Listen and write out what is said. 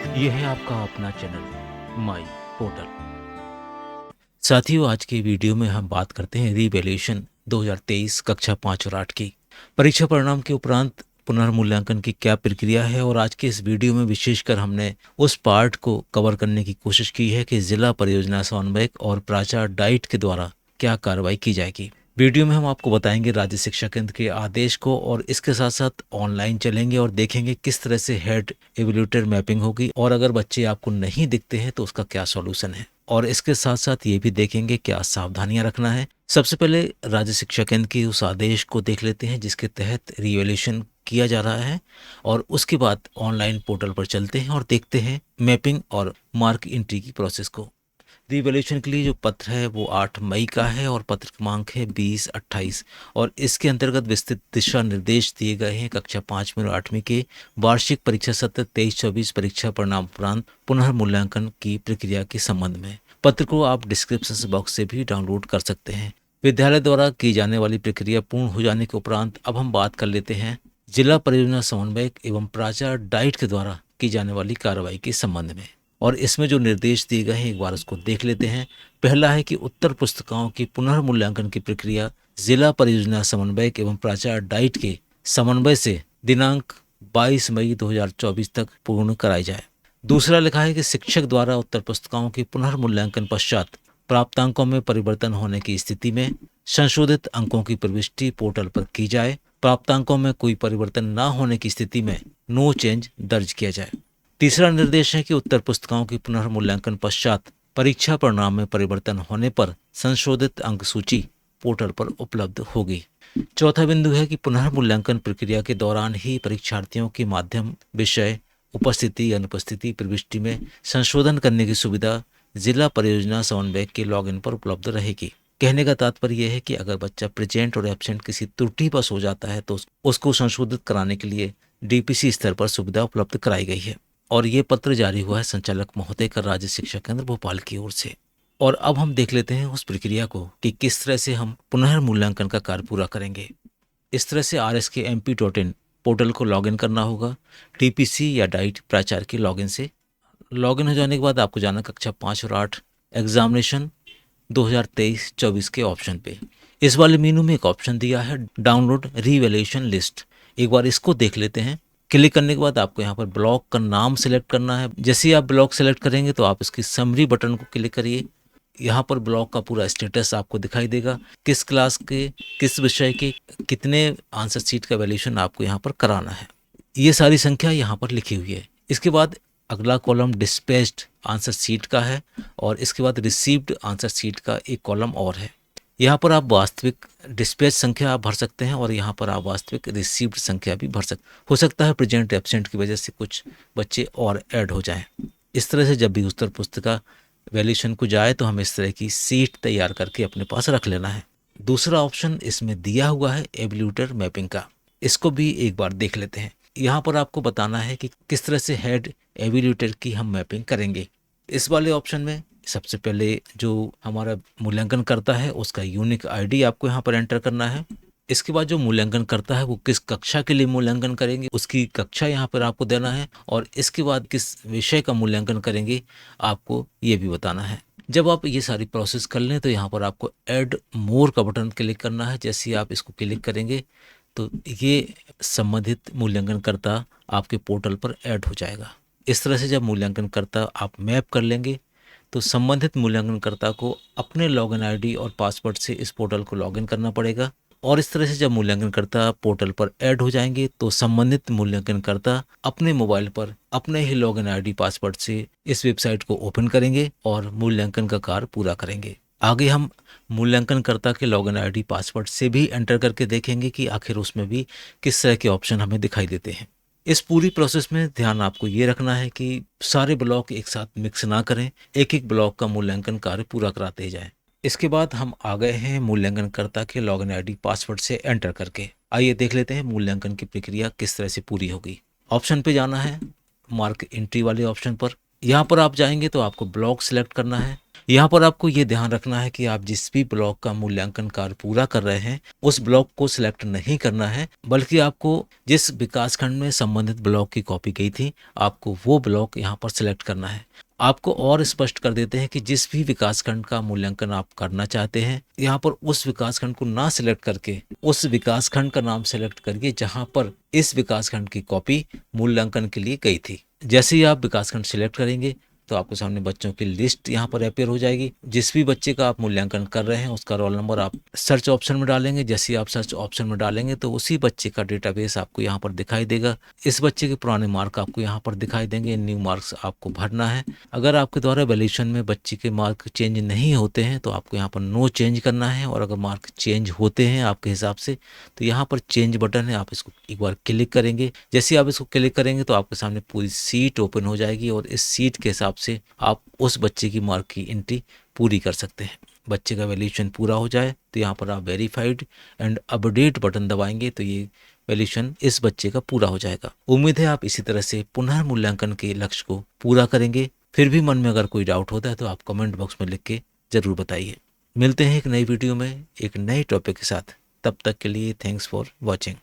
ये है आपका अपना चैनल माई पोर्टल। साथियों, आज के वीडियो में हम बात करते हैं रीवैल्यूएशन 2023 कक्षा 5 और 8 की परीक्षा परिणाम के उपरांत पुनर्मूल्यांकन की क्या प्रक्रिया है। और आज के इस वीडियो में विशेषकर हमने उस पार्ट को कवर करने की कोशिश की है कि जिला परियोजना समन्वयक और प्राचार्य डाइट के द्वारा क्या कार्रवाई की जाएगी। वीडियो में हम आपको बताएंगे राज्य शिक्षा केंद्र के आदेश को, और इसके साथ साथ ऑनलाइन चलेंगे और देखेंगे किस तरह से हेड एवल्यूटर मैपिंग होगी, और अगर बच्चे आपको नहीं दिखते हैं तो उसका क्या सॉल्यूशन है। और इसके साथ साथ ये भी देखेंगे क्या सावधानियां रखना है। सबसे पहले राज्य शिक्षा केंद्र के उस आदेश को देख लेते हैं जिसके तहत रीवैल्यूएशन किया जा रहा है, और उसके बाद ऑनलाइन पोर्टल पर चलते हैं और देखते हैं मैपिंग और मार्क एंट्री की प्रोसेस को। रिवैल्यूएशन के लिए जो पत्र है वो 8 मई का है और पत्र क्रमांक है 2028, और इसके अंतर्गत विस्तृत दिशा निर्देश दिए गए हैं कक्षा 5 में और 8वीं के वार्षिक परीक्षा सत्र 23-24 परीक्षा परिणाम उपरांत पुनर्मूल्यांकन की प्रक्रिया के संबंध में। पत्र को आप डिस्क्रिप्शन बॉक्स से भी डाउनलोड कर सकते हैं। विद्यालय द्वारा की जाने वाली प्रक्रिया पूर्ण हो जाने के उपरांत अब हम बात कर लेते हैं जिला परियोजना समन्वयक एवं प्राचार्य डाइट के द्वारा की जाने वाली कार्रवाई के संबंध में। और इसमें जो निर्देश दिए गए हैं एक बार उसको देख लेते हैं। पहला है कि उत्तर पुस्तिकाओं की पुनर्मूल्यांकन की प्रक्रिया जिला परियोजना समन्वयक एवं प्राचार्य डाइट के समन्वय से दिनांक 22 मई 2024 तक पूर्ण कराई जाए। दूसरा लिखा है कि शिक्षक द्वारा उत्तर पुस्तिकाओं की पुनर्मूल्यांकन पश्चात प्राप्तांकों में परिवर्तन होने की स्थिति में संशोधित अंकों की प्रविष्टि पोर्टल पर की जाए। प्राप्तांकों में कोई परिवर्तन न होने की स्थिति में नो चेंज दर्ज किया जाए। तीसरा निर्देश है कि उत्तर पुस्तिकाओं की पुनर्मूल्यांकन पश्चात परीक्षा परिणाम में परिवर्तन होने पर संशोधित अंक सूची पोर्टल पर उपलब्ध होगी। चौथा बिंदु है कि पुनर्मूल्यांकन प्रक्रिया के दौरान ही परीक्षार्थियों के माध्यम विषय उपस्थिति अनुपस्थिति प्रविष्टि में संशोधन करने की सुविधा जिला परियोजना समन्वयक के लॉगिन पर उपलब्ध रहेगी। कहने का तात्पर्य यह है कि अगर बच्चा प्रेजेंट और एब्सेंट किसी त्रुटि बस हो जाता है तो उसको संशोधित कराने के लिए डीपीसी स्तर पर सुविधा उपलब्ध कराई गई है। और ये पत्र जारी हुआ है संचालक महोदय का राज्य शिक्षा केंद्र भोपाल की ओर से। और अब हम देख लेते हैं उस प्रक्रिया को कि किस तरह से हम पुनर्मूल्यांकन का कार्य पूरा करेंगे। इस तरह से rsk.mp.in पोर्टल को लॉगिन करना होगा टीपीसी या डाइट प्राचार्य के लॉगिन से। लॉगिन हो जाने के बाद आपको जाना कक्षा 5 और 8 एग्जामिनेशन 2023-24 के ऑप्शन पे। इस वाले मेनू में एक ऑप्शन दिया है डाउनलोड रीवैल्यूएशन लिस्ट। एक बार इसको देख लेते हैं। क्लिक करने के बाद आपको यहाँ पर ब्लॉक का नाम सेलेक्ट करना है। जैसे ही आप ब्लॉक सेलेक्ट करेंगे तो आप इसकी समरी बटन को क्लिक करिए। यहाँ पर ब्लॉक का पूरा स्टेटस आपको दिखाई देगा, किस क्लास के किस विषय के कितने आंसर शीट का वैल्यूएशन आपको यहाँ पर कराना है। ये सारी संख्या यहाँ पर लिखी हुई है। इसके बाद अगला कॉलम डिस्पैच्ड आंसर शीट का है, और इसके बाद रिसीव्ड आंसर शीट का एक कॉलम और है। यहाँ पर आप वास्तविक डिस्पैच संख्या आप भर सकते हैं और यहाँ पर आप वास्तविक रिसीव्ड संख्या भी भर सकते। हो सकता है प्रेजेंट एब्सेंट की वजह से कुछ बच्चे और ऐड हो जाएं। इस तरह से जब भी उत्तर पुस्तिका वैल्यूएशन को जाए तो हमें इस तरह की सीट तैयार करके अपने पास रख लेना है। दूसरा ऑप्शन इसमें दिया हुआ है एवल्यूटर मैपिंग का। इसको भी एक बार देख लेते हैं। यहाँ पर आपको बताना है कि किस तरह से हेड एवल्यूटर की हम मैपिंग करेंगे। इस वाले ऑप्शन में सबसे पहले जो हमारा मूल्यांकन करता है उसका यूनिक आईडी आपको यहाँ पर एंटर करना है। इसके बाद जो मूल्यांकन करता है वो किस कक्षा के लिए मूल्यांकन करेंगे उसकी कक्षा यहाँ पर आपको देना है, और इसके बाद किस विषय का मूल्यांकन करेंगे आपको ये भी बताना है। जब आप ये सारी प्रोसेस कर लें तो यहाँ पर आपको ऐड मोर का बटन क्लिक करना है। जैसे ही आप इसको क्लिक करेंगे तो ये संबंधित मूल्यांकनकर्ता आपके पोर्टल पर ऐड हो जाएगा। इस तरह से जब मूल्यांकनकर्ता आप मैप कर लेंगे तो संबंधित मूल्यांकनकर्ता को अपने लॉगिन आईडी और पासवर्ड से इस पोर्टल को लॉगिन करना पड़ेगा। और इस तरह से जब मूल्यांकनकर्ता पोर्टल पर ऐड हो जाएंगे तो संबंधित मूल्यांकनकर्ता अपने मोबाइल पर अपने ही लॉगिन आईडी पासवर्ड से इस वेबसाइट को ओपन करेंगे और मूल्यांकन का कार्य पूरा करेंगे। आगे हम मूल्यांकनकर्ता के लॉगिन आईडी पासवर्ड से भी एंटर करके देखेंगे कि आखिर उसमें भी किस तरह के ऑप्शन हमें दिखाई देते हैं। इस पूरी प्रोसेस में ध्यान आपको ये रखना है कि सारे ब्लॉक एक साथ मिक्स ना करें, एक एक ब्लॉक का मूल्यांकन कार्य पूरा कराते जाएं। इसके बाद हम आ गए हैं मूल्यांकनकर्ता के लॉगिन आईडी पासवर्ड से एंटर करके। आइए देख लेते हैं मूल्यांकन की प्रक्रिया किस तरह से पूरी होगी। ऑप्शन पे जाना है मार्क एंट्री वाले ऑप्शन पर। यहाँ पर आप जाएंगे तो आपको ब्लॉक सिलेक्ट करना है। यहाँ पर आपको ये ध्यान रखना है कि आप जिस भी ब्लॉक का मूल्यांकन कार्य पूरा कर रहे हैं उस ब्लॉक को सिलेक्ट नहीं करना है, बल्कि आपको जिस विकासखंड में संबंधित ब्लॉक की कॉपी गई थी आपको वो ब्लॉक यहाँ पर सिलेक्ट करना है। आपको और स्पष्ट कर देते हैं कि जिस भी विकासखंड का मूल्यांकन आप करना चाहते हैं यहाँ पर उस विकासखंड को ना सिलेक्ट करके उस विकासखंड का नाम सिलेक्ट करिए जहाँ पर इस विकासखंड की कॉपी मूल्यांकन के लिए गई थी। जैसे ही आप विकासखंड सिलेक्ट करेंगे तो आपके सामने बच्चों की लिस्ट यहाँ पर अपेयर हो जाएगी। जिस भी बच्चे का आप मूल्यांकन कर रहे हैं उसका रोल नंबर आप सर्च ऑप्शन में डालेंगे। जैसे ही आप सर्च ऑप्शन में डालेंगे तो उसी बच्चे का डेटाबेस आपको यहाँ पर दिखाई देगा। इस बच्चे के पुराने मार्क आपको यहाँ पर दिखाई देंगे, न्यू मार्क्स आपको भरना है। अगर आपके द्वारा वैल्यूएशन में बच्चे के मार्क चेंज नहीं होते हैं तो आपको यहाँ पर नो चेंज करना है, और अगर मार्क चेंज होते हैं आपके हिसाब से तो यहाँ पर चेंज बटन है, आप इसको एक बार क्लिक करेंगे। जैसे आप इसको क्लिक करेंगे तो आपके सामने पूरी सीट ओपन हो जाएगी और इस सीट के हिसाब से आप उस बच्चे की मार्क की एंट्री पूरी कर सकते हैं। बच्चे का वैल्यूएशन पूरा हो जाए तो यहाँ पर आप वेरीफाइड एंड अपडेट बटन दबाएंगे तो ये वैल्यूएशन इस बच्चे का पूरा हो जाएगा। उम्मीद है आप इसी तरह से पुनर्मूल्यांकन के लक्ष्य को पूरा करेंगे। फिर भी मन में अगर कोई डाउट होता है तो आप कमेंट बॉक्स में लिख के जरूर बताइए। मिलते हैं एक नई वीडियो में एक नए टॉपिक के साथ। तब तक के लिए थैंक्स फॉर वॉचिंग।